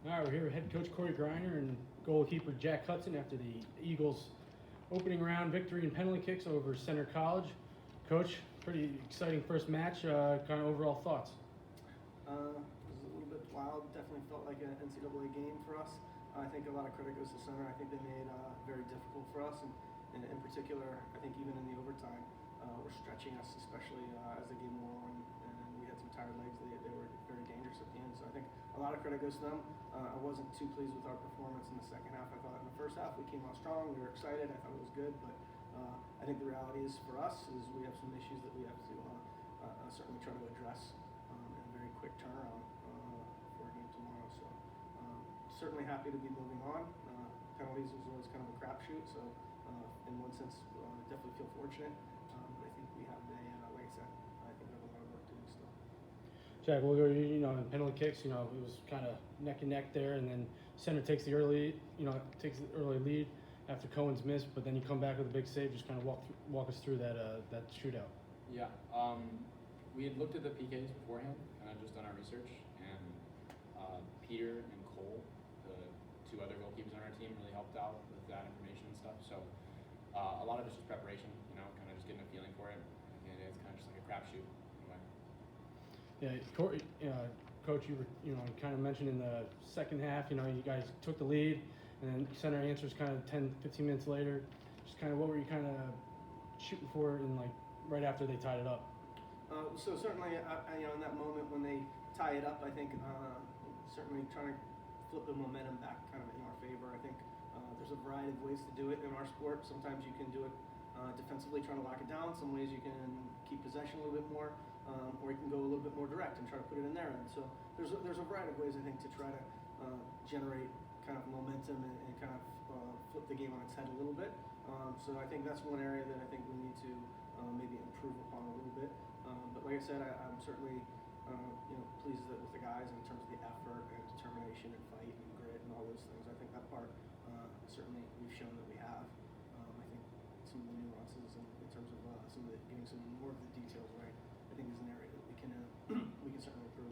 All right, we're here with head coach Cory Greiner and goalkeeper Jack Hudson after the Eagles' opening round victory in penalty kicks over Center College. Coach, pretty exciting first match. Kind of overall thoughts? It was a little bit wild. Definitely felt like an NCAA game for us. I think a lot of credit goes to Center. I think they made very difficult for us, and in particular, I think even in the overtime, were stretching us, especially as the game wore on, and we had some tired legs. They were very dangerous at the end. So I think a lot of credit goes to them. I wasn't too pleased with our performance in the second half. I thought in the first half we came out strong. We were excited. I thought it was good, but I think the reality is for us is we have some issues that we have to certainly try to address in a very quick turnaround for a game tomorrow. So certainly happy to be moving on. Penalties was always kind of a crapshoot, so in one sense definitely feel fortunate. But I think we have like I said, I think we have a lot of work to do still. Jack, we'll go. In penalty kicks, it was kind of neck and neck there, and then Center takes the early lead after Cohen's miss, but then you come back with a big save. Just kind of walk us through that shootout. Yeah, we had looked at the PKs beforehand, kind of just done our research, and Peter and Cole, the two other goalkeepers on our team, really helped out with that information and stuff. So a lot of it's just preparation, kind of just getting a feeling for it. And it's kind of just like a crapshoot. Yeah, Coach, you were kind of mentioned in the second half. You guys took the lead, and then Center answers kind of 10, 15 minutes later. Just kind of what were you kind of shooting for in right after they tied it up? So certainly, in that moment when they tie it up, I think certainly trying to flip the momentum back kind of in our favor. I think there's a variety of ways to do it in our sport. Sometimes you can do it defensively, trying to lock it down. Some ways you can keep possession a little bit more, or you can go a little bit more direct and try to put it in there. And so there's a variety of ways, I think, to try to generate kind of momentum and kind of flip the game on its head a little bit. So I think that's one area that I think we need to maybe improve upon a little bit. But like I said, I'm certainly pleased with the guys in terms of the effort and determination and fight and grit and all those things. I think that part certainly we've shown that we have. I think some of the nuances in terms of some of getting some more of the details right, I think is an area that we can certainly improve.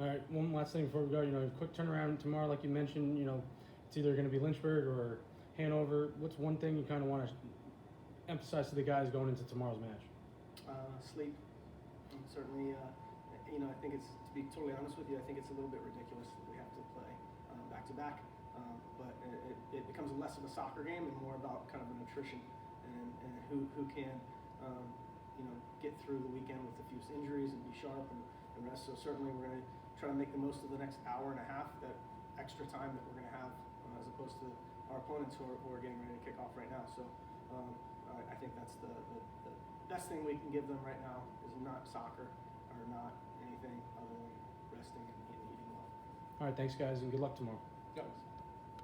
All right, one last thing before we go. Quick turnaround tomorrow, like you mentioned. It's either going to be Lynchburg or Hanover. What's one thing you kind of want to emphasize to the guys going into tomorrow's match? Sleep. And certainly, I think it's, to be totally honest with you, I think it's a little bit ridiculous that we have to play back to back. But it becomes less of a soccer game and more about kind of a nutrition and who can get through the weekend with a few injuries and be sharp and rest. So certainly we're going to try to make the most of the next hour and a half, that extra time that we're going to have, as opposed to our opponents who are getting ready to kick off right now. So I think that's the best thing we can give them right now is not soccer or not anything other than resting and eating well. All right, thanks guys, and good luck tomorrow. Yep.